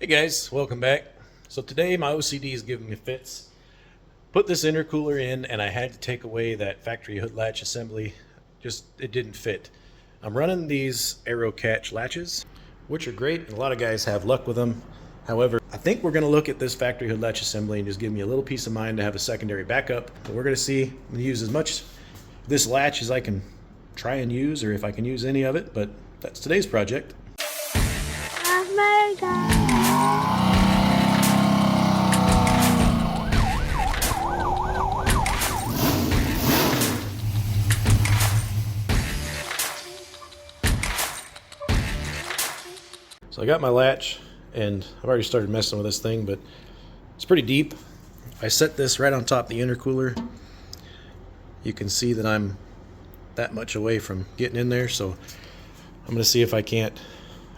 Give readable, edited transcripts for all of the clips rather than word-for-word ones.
Hey guys, welcome back. So today my OCD is giving me fits. Put this intercooler in and I had to take away that factory hood latch assembly. Just, it didn't fit. I'm running these Aero catch latches, which are great, and a lot of guys have luck with them. However, I think we're going to look at this factory hood latch assembly and just give me a little peace of mind to have a secondary backup. But we're going to see, I'm going to use as much of this latch as I can try and use, or if I can use any of it, but that's today's project. Oh my God. So I got my latch, and I've already started messing with this thing, but it's pretty deep. I set this right on top of the intercooler. You can see that I'm that much away from getting in there, so I'm going to see if I can't.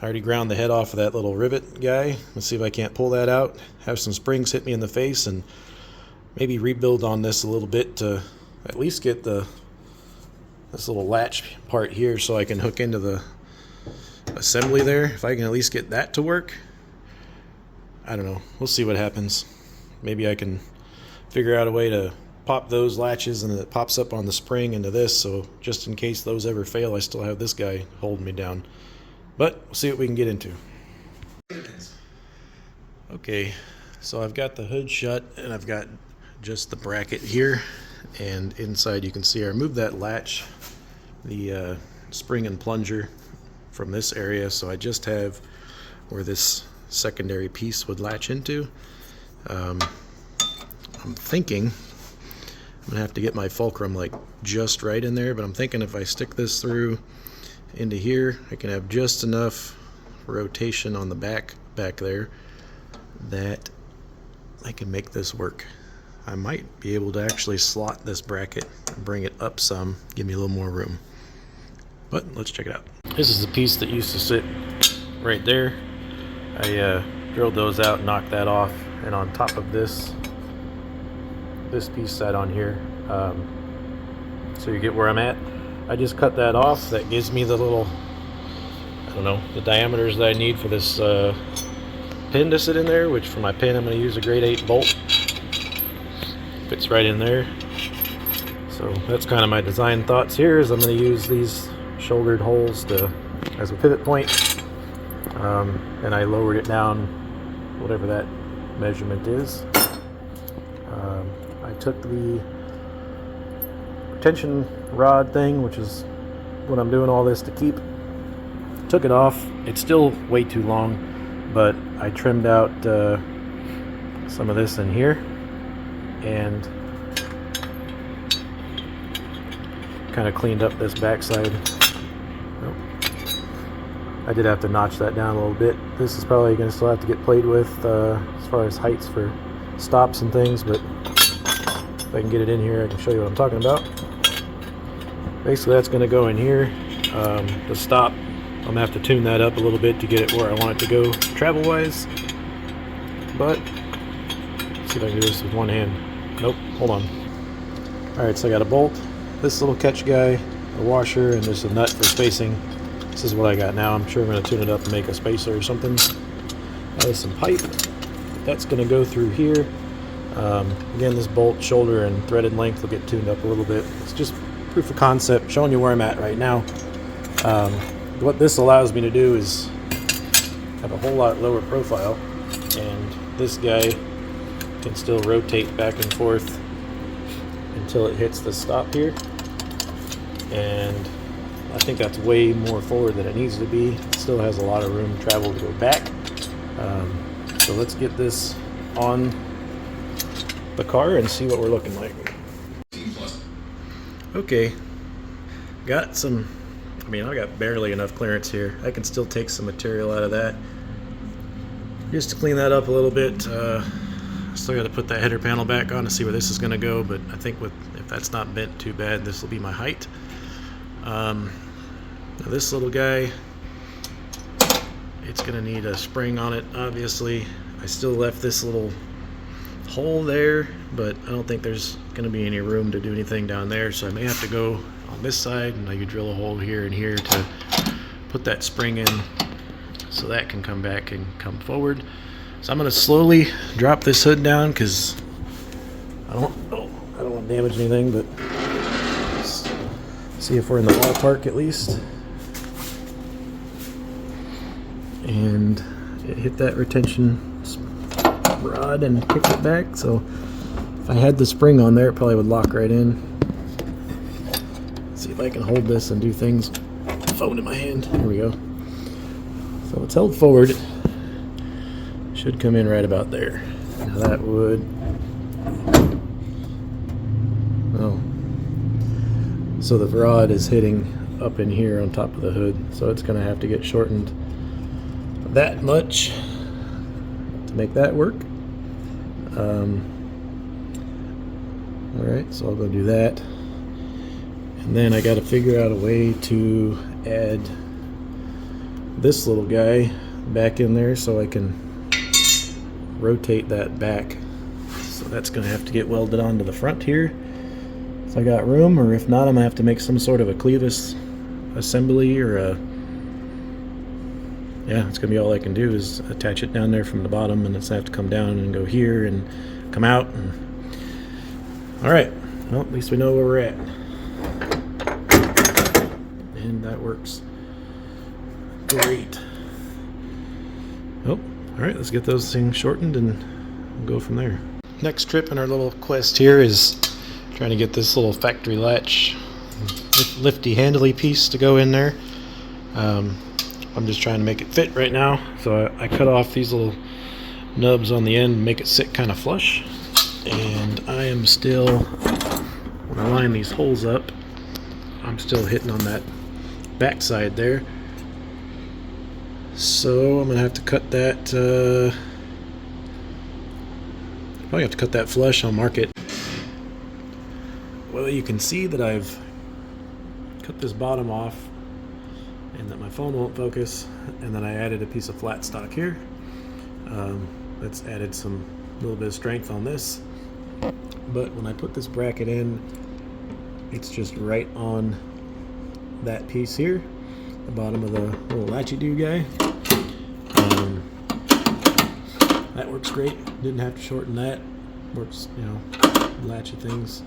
I already ground the head off of that little rivet guy. Let's see if I can't pull that out, have some springs hit me in the face, and maybe rebuild on this a little bit to at least get this little latch part here so I can hook into the assembly there. If I can at least get that to work, I don't know, we'll see what happens. Maybe I can figure out a way to pop those latches and it pops up on the spring into this, so just in case those ever fail, I still have this guy holding me down. But we'll see what we can get into. Okay, so I've got the hood shut and I've got just the bracket here, and inside you can see I removed that latch, the spring and plunger from this area, so I just have where this secondary piece would latch into. I'm thinking I'm gonna have to get my fulcrum like just right in there, but I'm thinking if I stick this through into here, I can have just enough rotation on the back there that I can make this work. I might be able to actually slot this bracket and bring it up some, give me a little more room. But let's check it out. This is the piece that used to sit right there. I drilled those out, knocked that off, and on top of this piece sat on here. So you get where I'm at. I just cut that off. That gives me the little, I don't know, the diameters that I need for this pin to sit in there, which for my pin I'm going to use a grade 8 bolt. Fits right in there. So that's kind of my design thoughts here, is I'm going to use these shouldered holes as a pivot point, and I lowered it down whatever that measurement is. I took the retention rod thing, which is what I'm doing all this to keep, took it off. It's still way too long, but I trimmed out some of this in here and kind of cleaned up this backside. I did have to notch that down a little bit. This is probably going to still have to get played with as far as heights for stops and things, but if I can get it in here, I can show you what I'm talking about. Basically, that's going to go in here. The stop, I'm going to have to tune that up a little bit to get it where I want it to go travel-wise. But, let's see if I can do this with one hand. Nope, hold on. Alright, so I got a bolt, this little catch guy, a washer, and just a nut for spacing. This is what I got now. I'm sure I'm going to tune it up and make a spacer or something. There's some pipe. That's going to go through here. Again, this bolt, shoulder, and threaded length will get tuned up a little bit. It's just proof of concept, showing you where I'm at right now. What this allows me to do is have a whole lot lower profile, and this guy can still rotate back and forth until it hits the stop here. And I think that's way more forward than it needs to be. It still has a lot of room to travel to go back. So let's get this on the car and see what we're looking like. Okay, got some, I got barely enough clearance here. I can still take some material out of that. Just to clean that up a little bit. Still got to put that header panel back on to see where this is going to go, but I think if that's not bent too bad, this will be my height. Now this little guy, it's going to need a spring on it, obviously. I still left this little hole there, but I don't think there's going to be any room to do anything down there, so I may have to go on this side, and I could drill a hole here and here to put that spring in so that can come back and come forward. So I'm going to slowly drop this hood down because I don't want to damage anything, but let's see if we're in the ballpark at least. And it hit that retention rod and kicked it back, so if I had the spring on there, it probably would lock right in. Let's see if I can hold this and do things. Phone in my hand. Here we go. So it's held forward. Should come in right about there. Now that would. Oh. So the rod is hitting up in here on top of the hood, so it's going to have to get shortened that much to make that work. Alright, so I'll go do that. And then I got to figure out a way to add this little guy back in there so I can rotate that back. So that's going to have to get welded onto the front here. So I got room, or if not, I'm going to have to make some sort of a clevis assembly or a... Yeah, it's going to be all I can do is attach it down there from the bottom, and it's going to have to come down and go here and come out. Alright, well, at least we know where we're at. And that works great. Oh, alright, let's get those things shortened and we'll go from there. Next trip in our little quest here is trying to get this little factory latch lifty handly piece to go in there. I'm just trying to make it fit right now, so I cut off these little nubs on the end and make it sit kind of flush. And I am still, when I line these holes up, I'm still hitting on that back side there. So I'm going to have to cut that, probably have to cut that flush. I'll mark it. Well, you can see that I've cut this bottom off and that my phone won't focus, and then I added a piece of flat stock here. That's added some little bit of strength on this, but when I put this bracket in, it's just right on that piece here, the bottom of the little latchy do guy. That works great. Didn't have to shorten that. Works, you know, latchy things,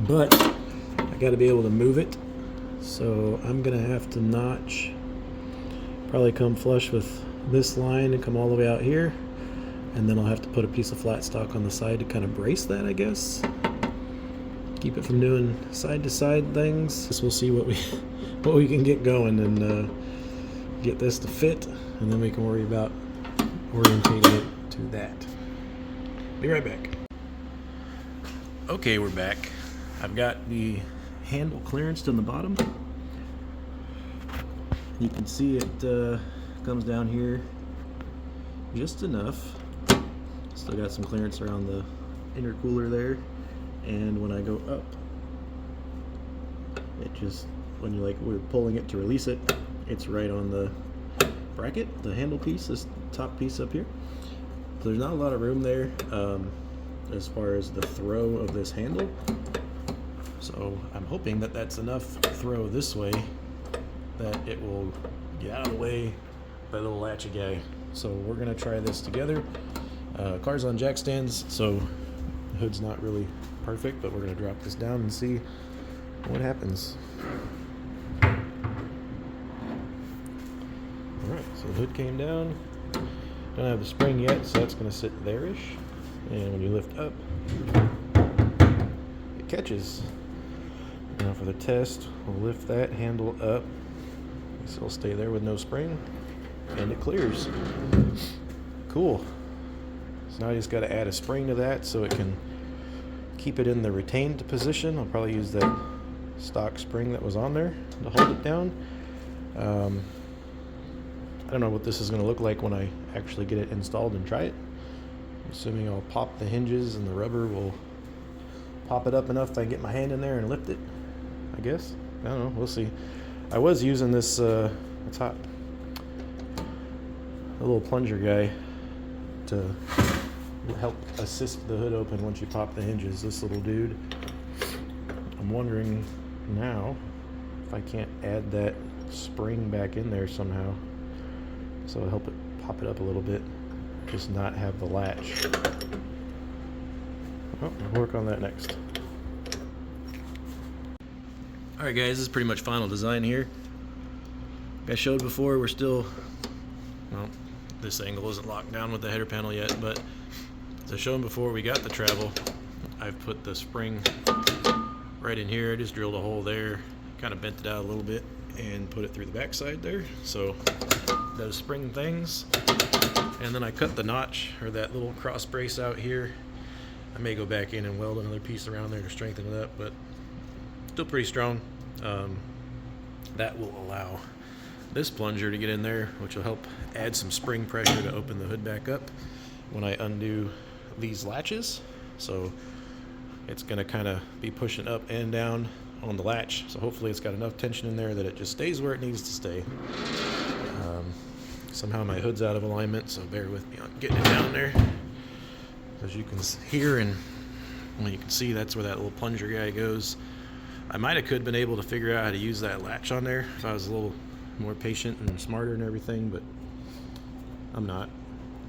but I got to be able to move it. So I'm gonna have to notch, probably come flush with this line and come all the way out here, and then I'll have to put a piece of flat stock on the side to kind of brace that, I guess. Keep it from doing side to side things. Guess we'll see what we can get going and get this to fit, and then we can worry about orientating it to that. Be right back. Okay, we're back. I've got the handle clearance in the bottom. You can see it comes down here just enough. Still got some clearance around the intercooler there, and when I go up, it just, when you we're pulling it to release it, it's right on the bracket, the handle piece, this top piece up here. So there's not a lot of room there as far as the throw of this handle. So I'm hoping that that's enough throw this way that it will get out of the way by the little latchy guy. So we're gonna try this together. Car's on jack stands, so the hood's not really perfect, but we're gonna drop this down and see what happens. Alright, so the hood came down. Don't have the spring yet, so that's gonna sit there-ish. And when you lift up, it catches. Now for the test, we'll lift that handle up. So it'll stay there with no spring, and it clears. Cool. So now I just got to add a spring to that so it can keep it in the retained position. I'll probably use that stock spring that was on there to hold it down. I don't know what this is going to look like when I actually get it installed and try it. I'm assuming I'll pop the hinges and the rubber will pop it up enough if I can get my hand in there and lift it, I guess. I don't know, we'll see. I was using this, what's hot? A little plunger guy to help assist the hood open once you pop the hinges, this little dude. I'm wondering now if I can't add that spring back in there somehow. So it'll help it pop it up a little bit, just not have the latch. Oh, we'll work on that next. Alright guys, this is pretty much final design here. Like I showed before, we're still, well, this angle isn't locked down with the header panel yet, but as I showed before, we got the travel. I've put the spring right in here. I just drilled a hole there, kind of bent it out a little bit, and put it through the backside there. So those spring things. And then I cut the notch, or that little cross brace out here. I may go back in and weld another piece around there to strengthen it up, but still pretty strong. That will allow this plunger to get in there, which will help add some spring pressure to open the hood back up when I undo these latches. So it's going to kind of be pushing up and down on the latch, so hopefully it's got enough tension in there that it just stays where it needs to stay. Somehow my hood's out of alignment, so bear with me on getting it down there. As you can hear, and well, you can see, that's where that little plunger guy goes. I might have been able to figure out how to use that latch on there if I was a little more patient and smarter and everything, but I'm not.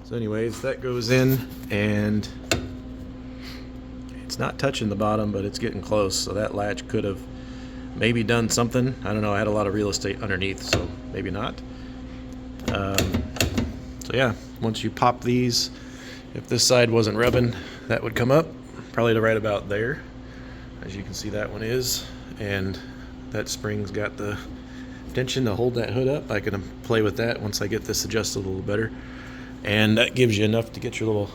So anyways, that goes in, and it's not touching the bottom, but it's getting close, so that latch could have maybe done something. I don't know, I had a lot of real estate underneath, so maybe not. So yeah, once you pop these, if this side wasn't rubbing, that would come up, probably to right about there. As you can see, that one is, and that spring's got the tension to hold that hood up. I can play with that once I get this adjusted a little better, and that gives you enough to get your little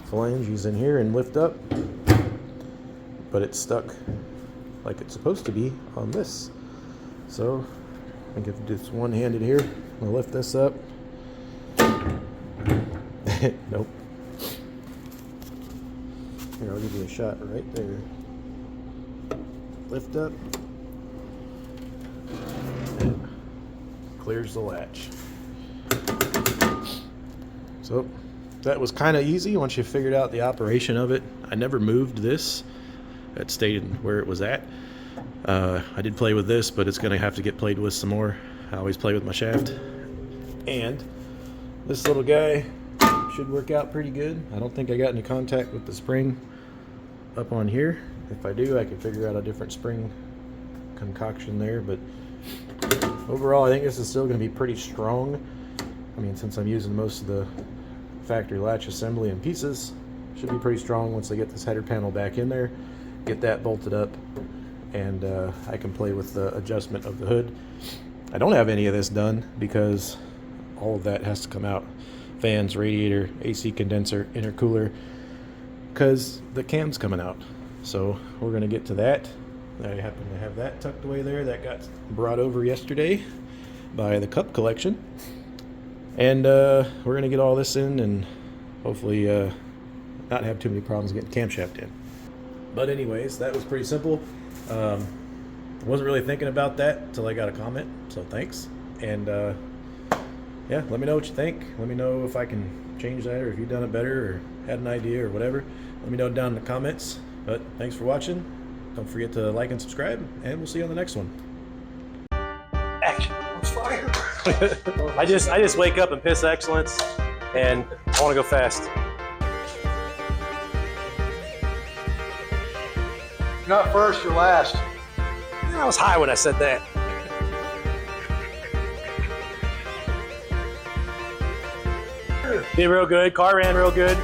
phalanges in here and lift up, but it's stuck like it's supposed to be on this. So I think if it's one-handed here, I'm gonna lift this up. Nope. Here, I'll give you a shot right there. Lift up. And clears the latch. So that was kind of easy once you figured out the operation of it. I never moved this. It stayed where it was at. I did play with this, but it's going to have to get played with some more. I always play with my shaft. And this little guy should work out pretty good. I don't think I got any contact with the spring up on here. If I do, I can figure out a different spring concoction there, but overall I think this is still going to be pretty strong. I mean, since I'm using most of the factory latch assembly in pieces, should be pretty strong once I get this header panel back in there, get that bolted up, and I can play with the adjustment of the hood. I don't have any of this done because all of that has to come out. Fans, radiator, AC condenser, intercooler, because the cam's coming out. So we're going to get to that. I happen to have that tucked away there. That got brought over yesterday by the Cup collection. And we're going to get all this in and hopefully not have too many problems getting camshaft in. But anyways, that was pretty simple. I wasn't really thinking about that until I got a comment, so thanks. And yeah, let me know what you think. Let me know if I can change that, or if you've done it better or had an idea or whatever. Let me know down in the comments. But thanks for watching. Don't forget to like and subscribe, and we'll see you on the next one. Action. On fire. I just wake up and piss excellence, and I want to go fast. You're not first, you're last. I was high when I said that. Did real good. Car ran real good.